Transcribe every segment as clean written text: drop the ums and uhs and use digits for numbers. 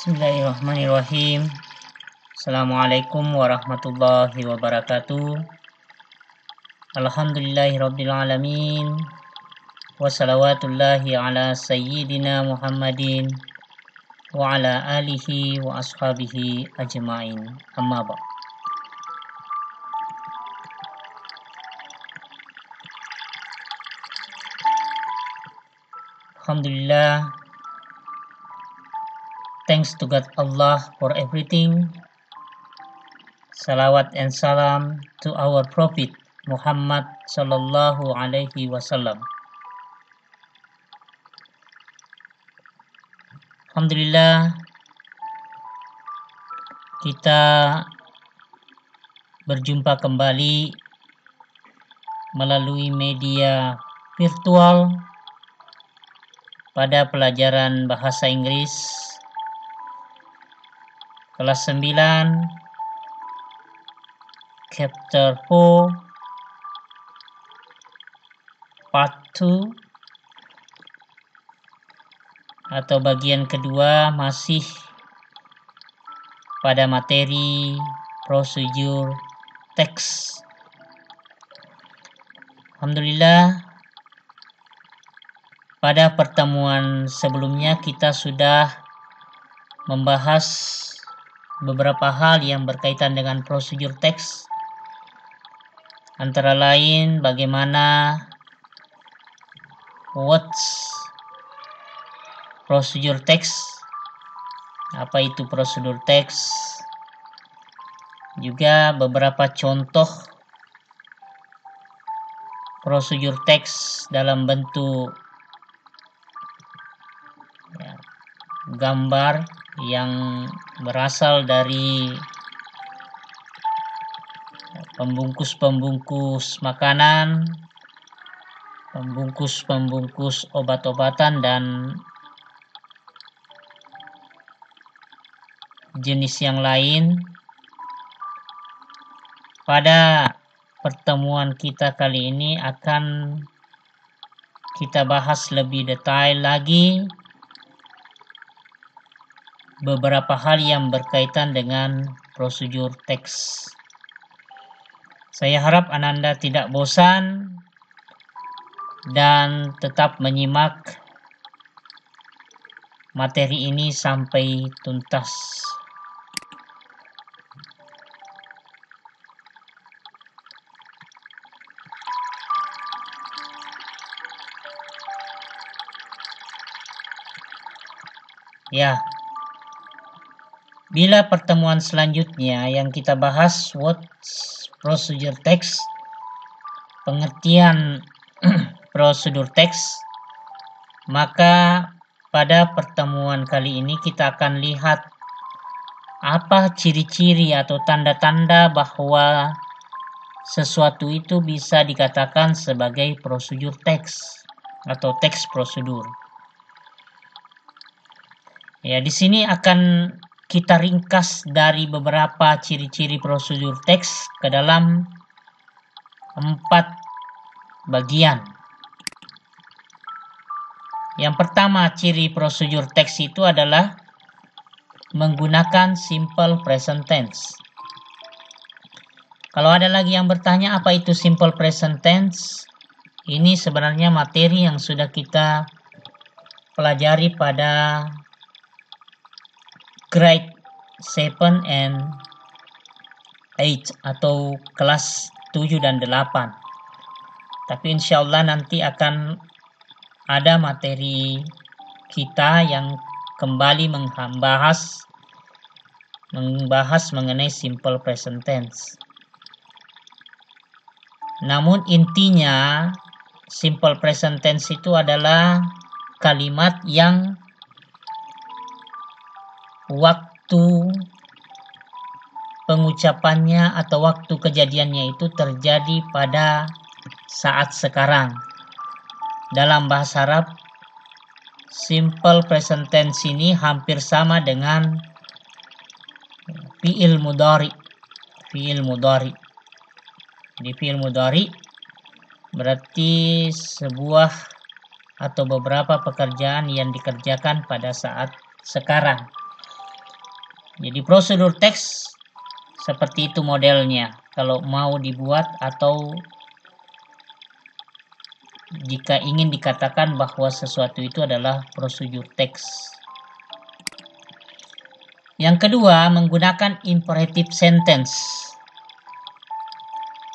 Bismillahirrahmanirrahim. Assalamualaikum warahmatullahi wabarakatuh. Alhamdulillahirabbil alamin. Wassalawatullahi ala sayyidina Muhammadin wa ala alihi wa ashabihi ajma'in. Amma ba'd. Alhamdulillah. Thanks to God Allah for everything. Salawat and salam to our Prophet Muhammad sallallahu alaihi wasallam. Alhamdulillah, kita berjumpa kembali melalui media virtual pada pelajaran bahasa Inggris kelas 9 chapter 4 part 2 atau bagian kedua, masih pada materi prosedur teks. Alhamdulillah, pada pertemuan sebelumnya kita sudah membahas beberapa hal yang berkaitan dengan prosedur teks, antara lain bagaimana what's prosedur teks, apa itu prosedur teks, juga beberapa contoh prosedur teks dalam bentuk gambar yang berasal dari pembungkus-pembungkus makanan, pembungkus-pembungkus obat-obatan, dan jenis yang lain. Pada pertemuan kita kali ini akan kita bahas lebih detail lagi beberapa hal yang berkaitan dengan prosedur teks. Saya harap Ananda tidak bosan dan tetap menyimak materi ini sampai tuntas. Ya, bila pertemuan selanjutnya yang kita bahas what's procedure text, pengertian prosedur teks, maka pada pertemuan kali ini kita akan lihat apa ciri-ciri atau tanda-tanda bahwa sesuatu itu bisa dikatakan sebagai prosedur teks atau teks prosedur. Ya, di sini akan kita ringkas dari beberapa ciri-ciri prosedur teks ke dalam 4 bagian. Yang pertama, ciri prosedur teks itu adalah menggunakan simple present tense. Kalau ada lagi yang bertanya apa itu simple present tense, ini sebenarnya materi yang sudah kita pelajari pada grade 7 and 8 atau kelas 7 dan 8. Tapi insya Allah nanti akan ada materi kita yang kembali membahas mengenai simple present tense. Namun intinya simple present tense itu adalah kalimat yang waktu pengucapannya atau waktu kejadiannya itu terjadi pada saat sekarang. Dalam bahasa Arab, simple present tense ini hampir sama dengan fi'il mudhari. Di fi'il mudhari berarti sebuah atau beberapa pekerjaan yang dikerjakan pada saat sekarang. Jadi prosedur teks seperti itu modelnya kalau mau dibuat atau jika ingin dikatakan bahwa sesuatu itu adalah prosedur teks. Yang kedua, menggunakan imperative sentence.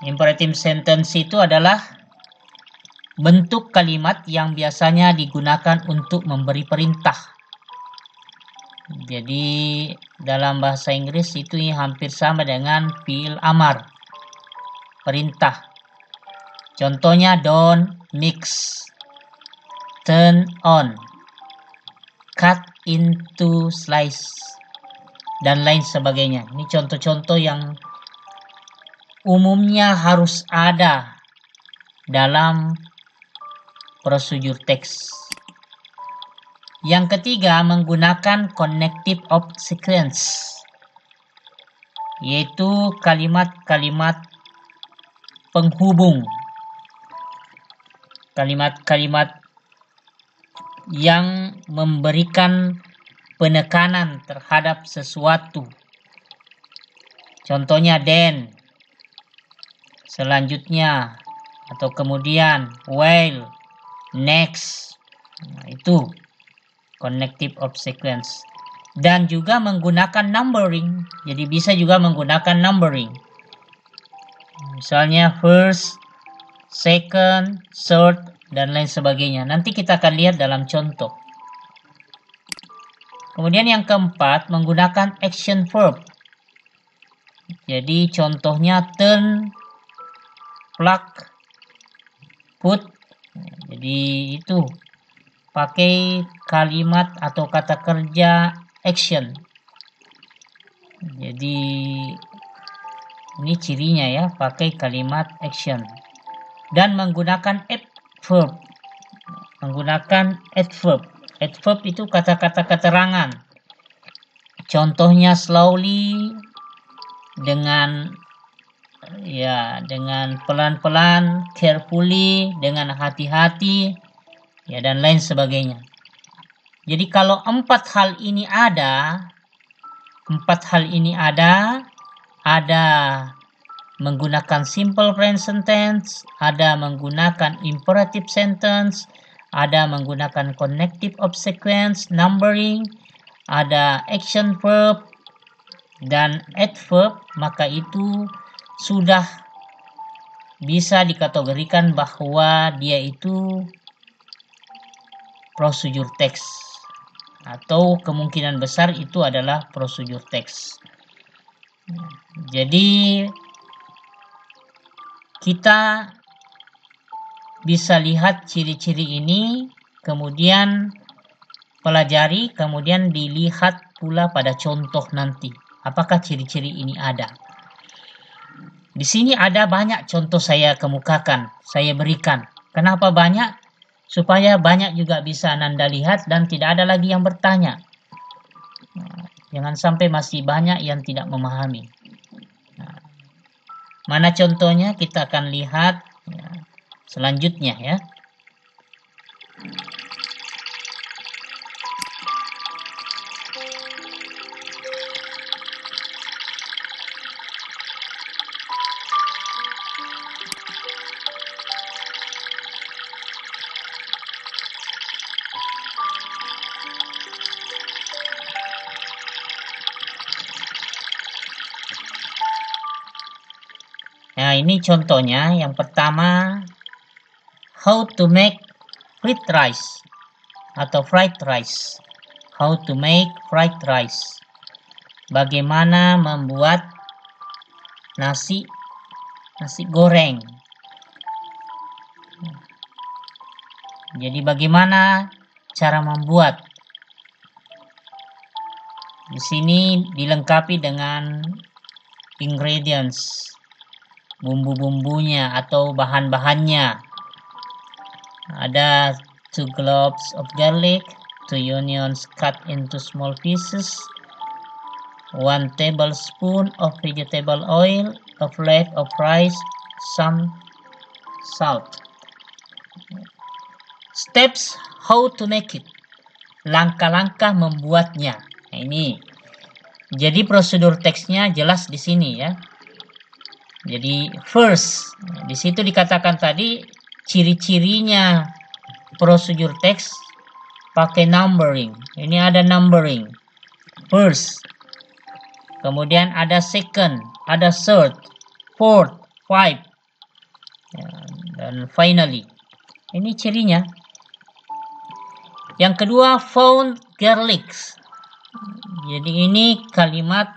Imperative sentence itu adalah bentuk kalimat yang biasanya digunakan untuk memberi perintah. Jadi dalam bahasa Inggris itu hampir sama dengan fi'il amar, perintah. Contohnya don't mix, turn on, cut into slice, dan lain sebagainya. Ini contoh-contoh yang umumnya harus ada dalam prosedur teks. Yang ketiga, menggunakan connective of sequence, yaitu kalimat-kalimat penghubung, kalimat-kalimat yang memberikan penekanan terhadap sesuatu. Contohnya then, selanjutnya, atau kemudian, while, next. Nah, itu connective of sequence. Dan juga menggunakan numbering. Jadi bisa juga menggunakan numbering. Misalnya first, second, third, dan lain sebagainya. Nanti kita akan lihat dalam contoh. Kemudian yang keempat, menggunakan action verb. Jadi contohnya turn, pluck, put. Jadi itu pakai kalimat atau kata kerja action. Jadi ini cirinya ya, pakai kalimat action. Dan menggunakan adverb. Menggunakan adverb. Adverb itu kata-kata keterangan. Contohnya slowly, dengan pelan-pelan, carefully, dengan hati-hati, ya, dan lain sebagainya. Jadi kalau empat hal ini ada menggunakan simple present tense, ada menggunakan imperative sentence, ada menggunakan connective of sequence, numbering, ada action verb, dan adverb, maka itu sudah bisa dikategorikan bahwa dia itu prosedur teks, atau kemungkinan besar itu adalah prosedur teks. Jadi kita bisa lihat ciri-ciri ini, kemudian pelajari, kemudian dilihat pula pada contoh nanti. Apakah ciri-ciri ini ada? Di sini ada banyak contoh saya kemukakan, saya berikan. Kenapa banyak? Supaya banyak juga bisa Anda lihat dan tidak ada lagi yang bertanya. Jangan sampai masih banyak yang tidak memahami. Mana contohnya? Kita akan lihat selanjutnya ya. Nah, ini contohnya. Yang pertama, how to make fried rice atau fried rice. How to make fried rice. Bagaimana membuat nasi goreng. Jadi bagaimana cara membuat? Di sini dilengkapi dengan ingredients, bumbu-bumbunya atau bahan-bahannya. Ada 2 cloves of garlic, 2 onions cut into small pieces, 1 tablespoon of vegetable oil, a flask of rice, some salt. Steps how to make it. Langkah-langkah membuatnya. Nah, ini Jadi prosedur teksnya jelas di sini ya. Jadi first, di situ dikatakan tadi ciri-cirinya prosedur teks pakai numbering. Ini ada numbering. First. Kemudian ada second, ada third, fourth, five, ya, dan finally. Ini cirinya. Yang kedua, found garlics. Jadi ini kalimat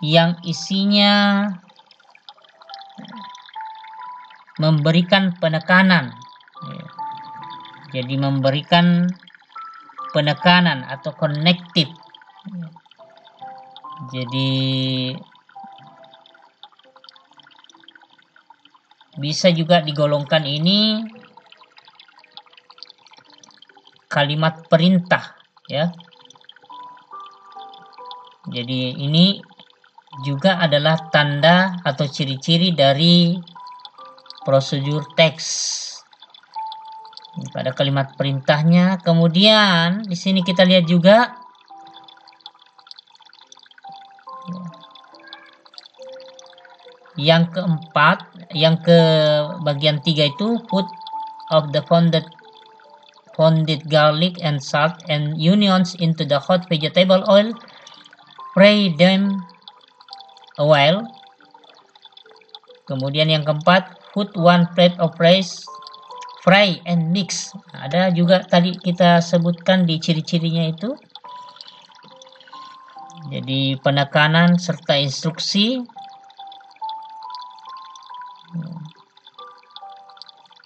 yang isinya memberikan penekanan. Jadi memberikan penekanan atau connective. Jadi bisa juga digolongkan ini kalimat perintah ya. Jadi ini juga adalah tanda atau ciri-ciri dari prosedur teks pada kalimat perintahnya. Kemudian di sini kita lihat juga yang keempat, yang ke bagian 3 itu put of the pounded garlic and salt and onions into the hot vegetable oil, fry them a while. Kemudian yang keempat, put 1 plate of rice, fry and mix. Ada juga tadi kita sebutkan di ciri-cirinya itu. Jadi penekanan serta instruksi.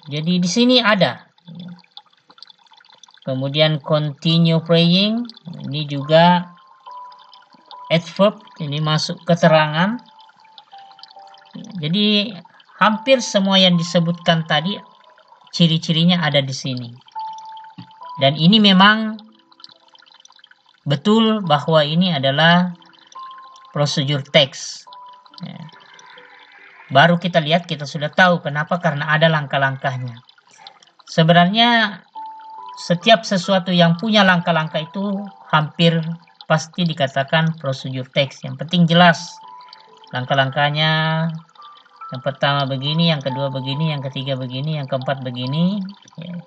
Jadi di sini ada. Kemudian continue praying, ini juga adverb, ini masuk keterangan. Jadi hampir semua yang disebutkan tadi ciri-cirinya ada di sini. Dan ini memang betul bahwa ini adalah prosedur teks. Baru kita lihat, kita sudah tahu kenapa, karena ada langkah-langkahnya. Sebenarnya setiap sesuatu yang punya langkah-langkah itu hampir pasti dikatakan prosedur teks. Yang penting jelas langkah-langkahnya. Yang pertama begini, yang kedua begini, yang ketiga begini, yang keempat begini. Ya.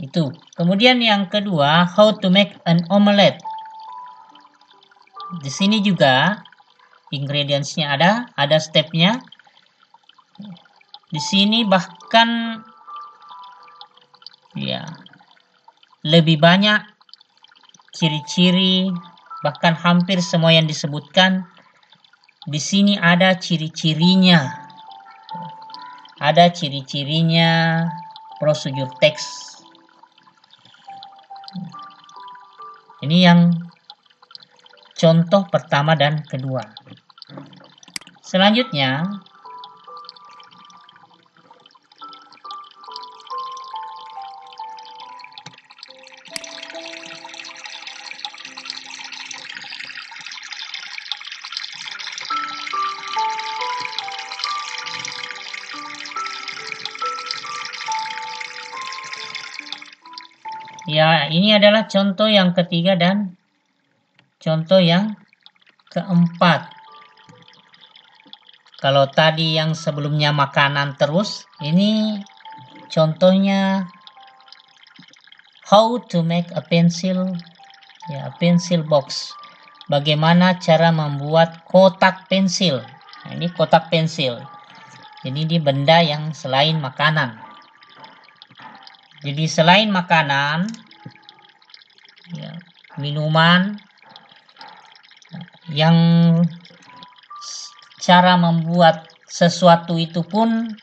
Itu. Kemudian yang kedua, how to make an omelette. Di sini juga ingredientsnya ada stepnya. Di sini bahkan ya lebih banyak ciri-ciri, bahkan hampir semua yang disebutkan di sini ada ciri-cirinya. Ada ciri-cirinya prosedur teks. Ini yang contoh pertama dan kedua. Selanjutnya, ya ini adalah contoh yang ketiga dan contoh yang keempat. Kalau tadi yang sebelumnya makanan terus, ini contohnya how to make a pencil, ya pencil box. Bagaimana cara membuat kotak pensil. Nah, ini kotak pensil. Ini benda yang selain makanan. Jadi selain makanan, ya, minuman, yang cara membuat sesuatu itu pun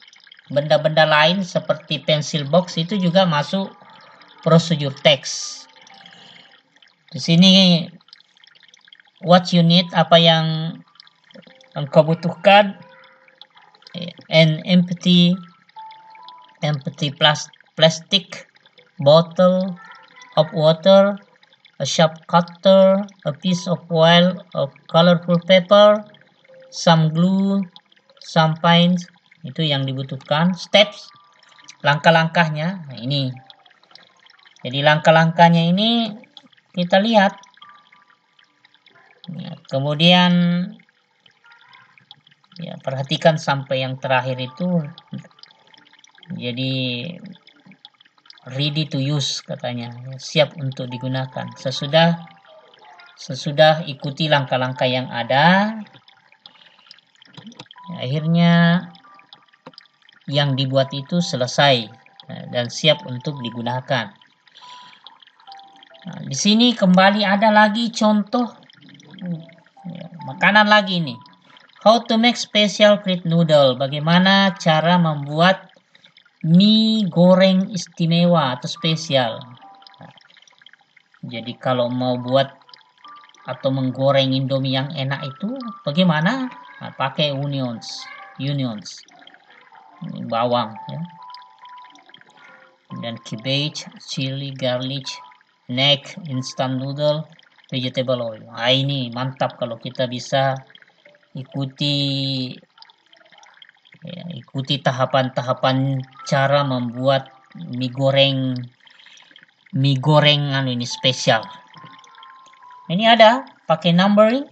benda-benda lain seperti pencil box itu juga masuk prosedur teks. Di sini what you need, apa yang engkau butuhkan, an empty plastic bottle of water, a sharp cutter, a piece of oil, a colorful paper, some glue, some paint. Itu yang dibutuhkan. Steps, langkah-langkahnya. Nah, ini. Jadi langkah-langkahnya ini kita lihat Ya, kemudian ya, perhatikan sampai yang terakhir itu, jadi ready to use katanya, siap untuk digunakan. Sesudah ikuti langkah-langkah yang ada, akhirnya yang dibuat itu selesai dan siap untuk digunakan. Nah, di sini kembali ada lagi contoh makanan lagi nih. How to make special fried noodle. Bagaimana cara membuat mie goreng istimewa atau spesial. Jadi kalau mau buat atau menggoreng Indomie yang enak itu bagaimana? Nah, pakai onions, bawang ya. Dan cabbage, chili, garlic, neck, instant noodle, vegetable oil. Nah, ini mantap kalau kita bisa ikuti tahapan-tahapan cara membuat mie goreng ini spesial. Ini ada pakai numbering,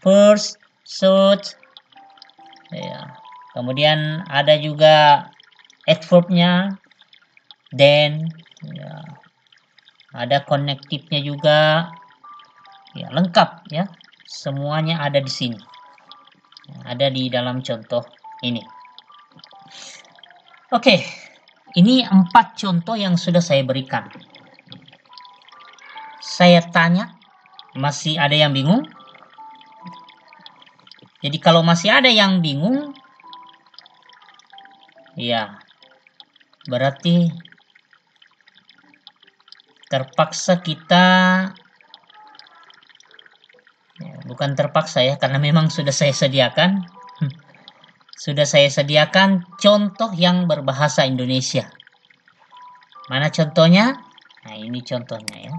first, third, ya. Kemudian ada juga adverbnya, then, ya. Ada connective-nya juga, ya, lengkap ya. Semuanya ada di sini, ada di dalam contoh ini. Oke, ini 4 contoh yang sudah saya berikan. Saya tanya, masih ada yang bingung? Jadi kalau masih ada yang bingung, ya berarti terpaksa kita, ya, bukan terpaksa ya, karena memang sudah saya sediakan. Sudah saya sediakan contoh yang berbahasa Indonesia. Mana contohnya? Nah, ini contohnya ya.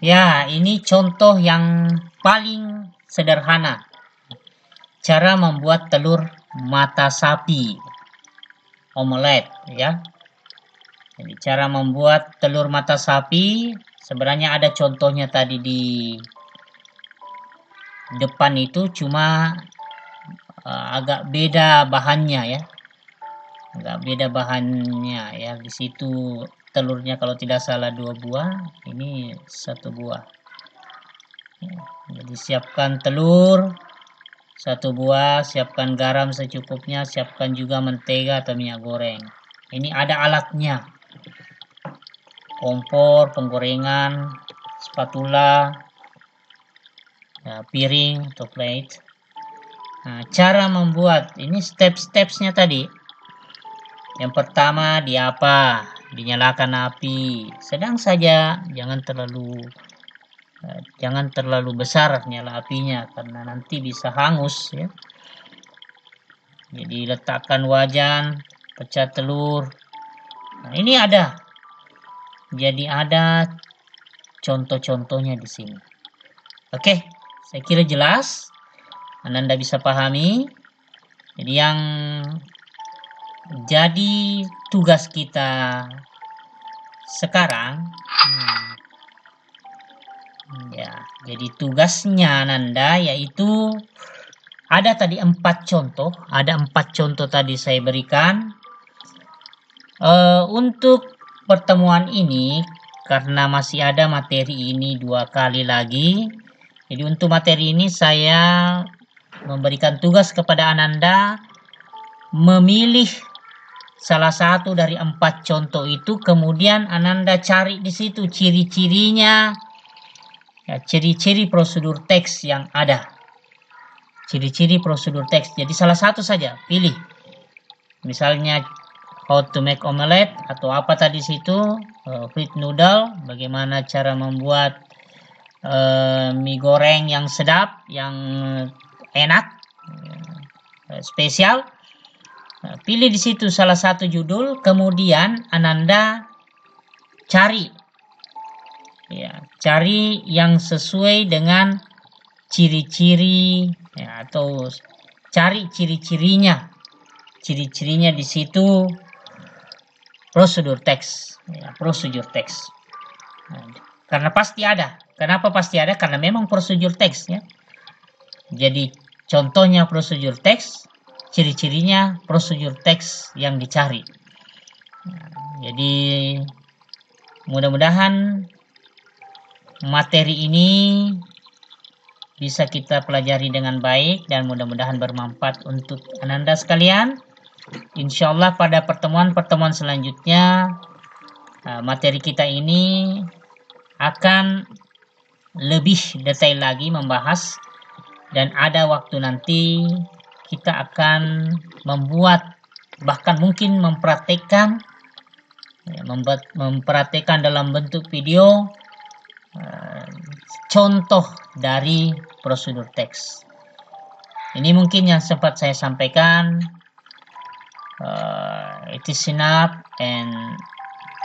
Ya, ini contoh yang paling sederhana. Cara membuat telur mata sapi, omelet ya. Jadi cara membuat telur mata sapi sebenarnya ada contohnya tadi di depan itu, cuma agak beda bahannya ya. Agak beda bahannya ya. Di situ telurnya kalau tidak salah 2 buah, ini 1 buah. Jadi siapkan telur 1 buah, siapkan garam secukupnya, siapkan juga mentega atau minyak goreng. Ini ada alatnya, kompor, penggorengan, spatula, ya, piring atau plate. Nah, cara membuat ini step-stepsnya tadi. Yang pertama dinyalakan api sedang saja, jangan terlalu besar nyala apinya karena nanti bisa hangus ya. Jadi letakkan wajan, pecah telur. Nah, ini ada. Jadi ada contoh-contohnya di sini. Oke, saya kira jelas. Anda bisa pahami. Jadi tugas kita sekarang, ya, jadi tugasnya Ananda yaitu ada tadi 4 contoh, tadi saya berikan. Untuk pertemuan ini karena masih ada materi ini 2 kali lagi. Jadi untuk materi ini saya memberikan tugas kepada Ananda memilih salah satu dari 4 contoh itu, kemudian Ananda cari di situ ciri-cirinya, ya, ciri-ciri prosedur teks yang ada. Ciri-ciri prosedur teks. Jadi salah satu saja pilih. Misalnya how to make omelette atau apa tadi situ, fried noodle, bagaimana cara membuat mie goreng yang sedap, yang enak, spesial. Pilih di situ salah satu judul, kemudian Ananda cari yang sesuai dengan ciri-ciri atau cari ciri-cirinya di situ, prosedur teks. Karena pasti ada. Kenapa pasti ada? Karena memang prosedur teks ya. Jadi contohnya prosedur teks, ciri-cirinya prosedur teks yang dicari. Jadi mudah-mudahan materi ini bisa kita pelajari dengan baik dan mudah-mudahan bermanfaat untuk Ananda sekalian. Insya Allah pada pertemuan-pertemuan selanjutnya materi kita ini akan lebih detail lagi membahas, dan ada waktu nanti kita akan membuat, bahkan mungkin mempraktekkan dalam bentuk video contoh dari prosedur teks. Ini mungkin yang sempat saya sampaikan. It is enough, and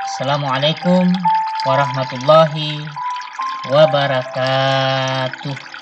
Assalamualaikum warahmatullahi wabarakatuh.